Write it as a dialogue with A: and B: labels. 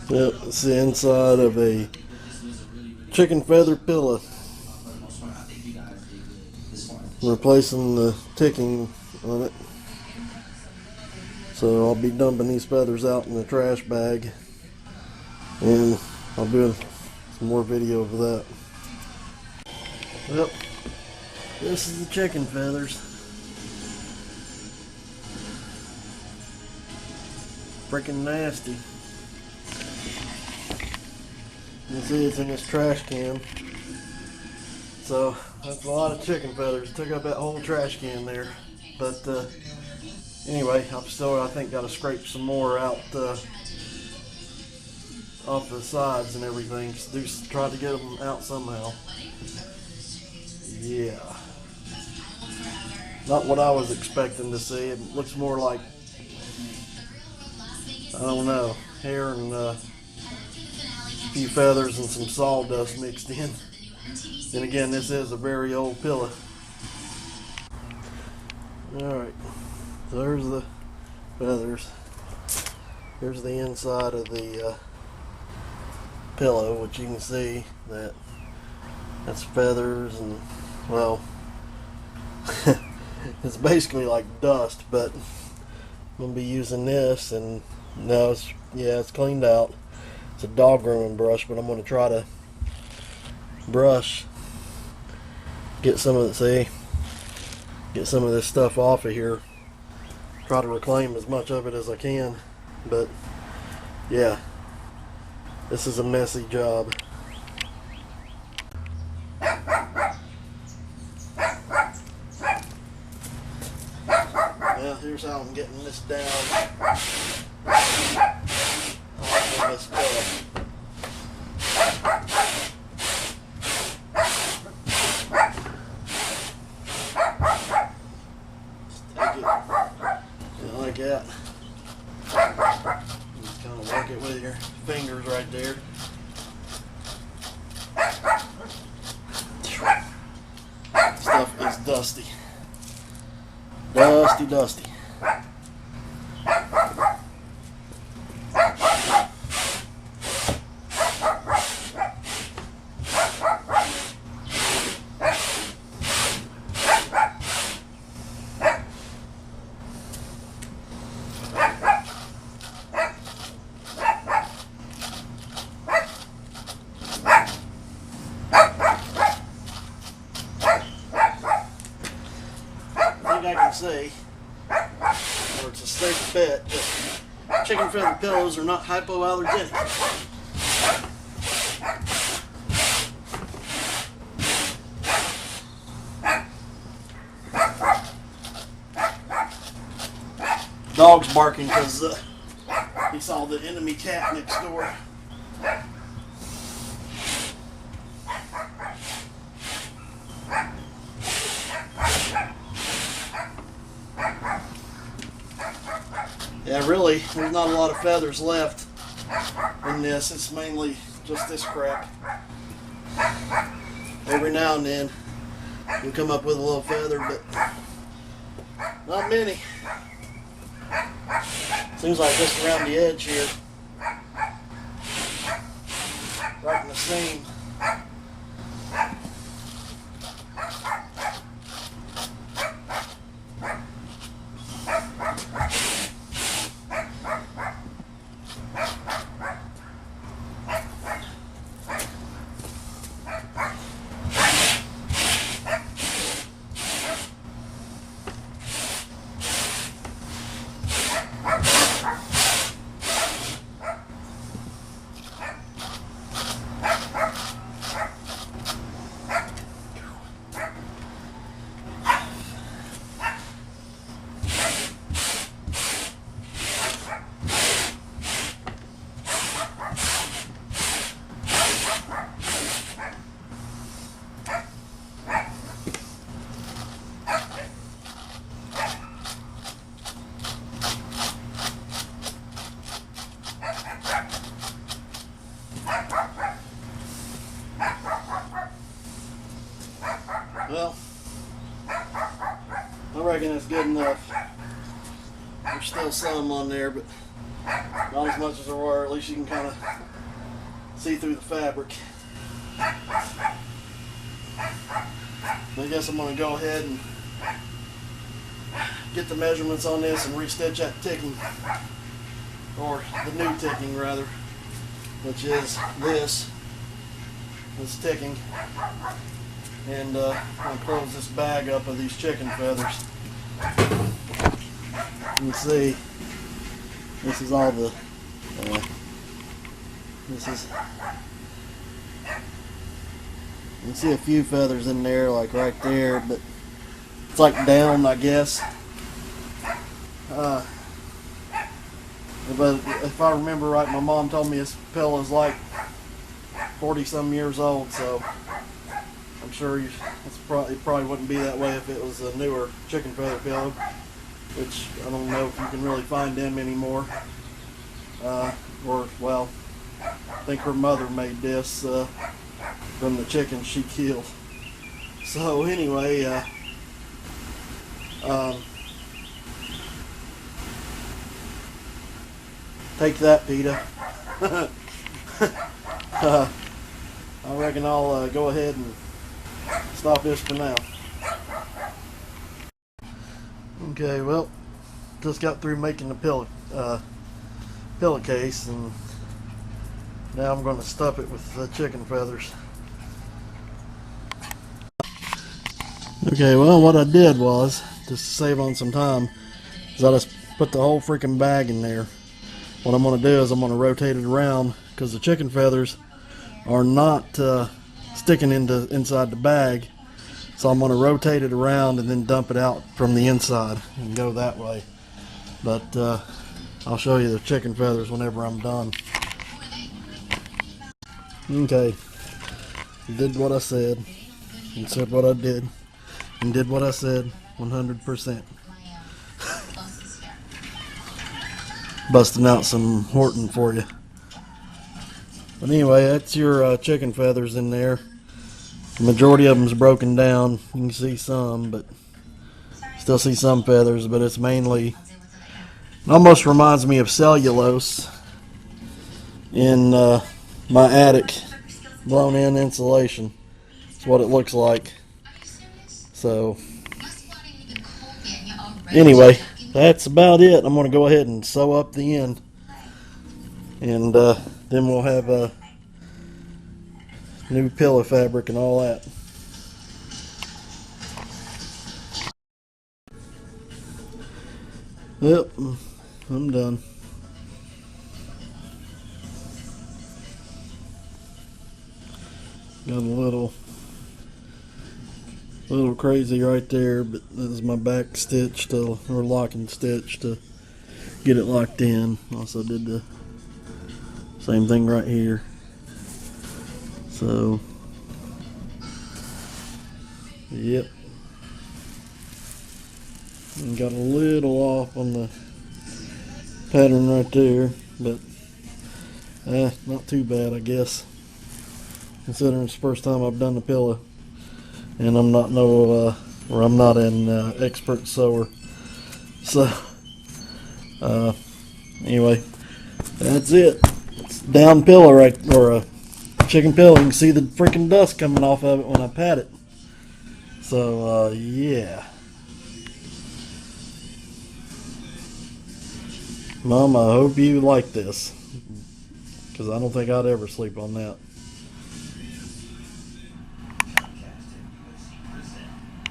A: Yep, it's the inside of a chicken feather pillow. Replacing the ticking on it. So I'll be dumping these feathers out in the trash bag, and I'll do some more video of that. Yep, this is the chicken feathers. Freaking nasty. You see it's in this trash can. So that's a lot of chicken feathers. Took up that whole trash can there. But anyway, I've still, I think, got to scrape some more out off the sides and everything. Try to get them out somehow. Yeah. Not what I was expecting to see. It looks more like, I don't know, hair and a few feathers and some sawdust mixed in. And again, this is a very old pillow. Alright, so there's the feathers. Here's the inside of the pillow, which you can see that's feathers and, well, it's basically like dust, but I'm going to be using this, and now it's cleaned out. It's a dog grooming brush, but I'm going to try to brush, get some of this stuff off of here, try to reclaim as much of it as I can. But yeah, this is a messy job. Well, here's how I'm getting this down off of this pillow. Like that. Just kind of work it with your fingers right there. Stuff is dusty. Dusty. I can say, or it's a safe bet, that chicken feather pillows are not hypoallergenic. Dog's barking because he saw the enemy cat next door. Yeah, really, there's not a lot of feathers left in this. It's mainly just this crap. Every now and then you'll come up with a little feather, but not many. Seems like just around the edge here, right in the seam. Well, I reckon it's good enough. There's still some on there, but Not as much as there were, at least you can kind of see through the fabric. I guess I'm going to go ahead and get the measurements on this and restitch that ticking, or the new ticking rather, which is this ticking, and I'm going to close this bag up of these chicken feathers. You can see this is all the this is, you can see a few feathers in there, like right there, but it's like down, I guess. But if I remember right, my mom told me this pillow is like 40 some years old, so I'm sure it probably wouldn't be that way if it was a newer chicken feather pillow, which I don't know if you can really find them anymore. Or, well, I think her mother made this from the chicken she killed. So anyway, take that, PETA. I reckon I'll go ahead and stop this for now. Okay, well, just got through making the pillowcase, and now I'm going to stuff it with the chicken feathers. Okay, well, what I did was, just to save on some time, is I just put the whole freaking bag in there. What I'm going to do is I'm going to rotate it around, because the chicken feathers are not sticking inside the bag. So I'm going to rotate it around and then dump it out from the inside and go that way. But I'll show you the chicken feathers whenever I'm done. Okay, did what I said, and said what I did, and did what I said 100%. Busting out some Horton for you. But anyway, that's your chicken feathers in there. The majority of them's broken down. You can see some, but still see some feathers, but it's mainly, it almost reminds me of cellulose in my attic, blown in insulation. That's what it looks like. So anyway, that's about it. I'm going to go ahead and sew up the end, and then we'll have a new pillow fabric and all that. Yep, I'm done. Got a little crazy right there, but this is my back stitch or locking stitch to get it locked in. Also did the same thing right here. So, yep. And got a little off on the pattern right there, but not too bad, I guess, considering it's the first time I've done the pillow, and I'm not I'm not an expert sewer. So, anyway, that's it. It's down pillow or a chicken pillow. You can see the freaking dust coming off of it when I pat it. So, yeah. Mom, I hope you like this, because I don't think I'd ever sleep on that.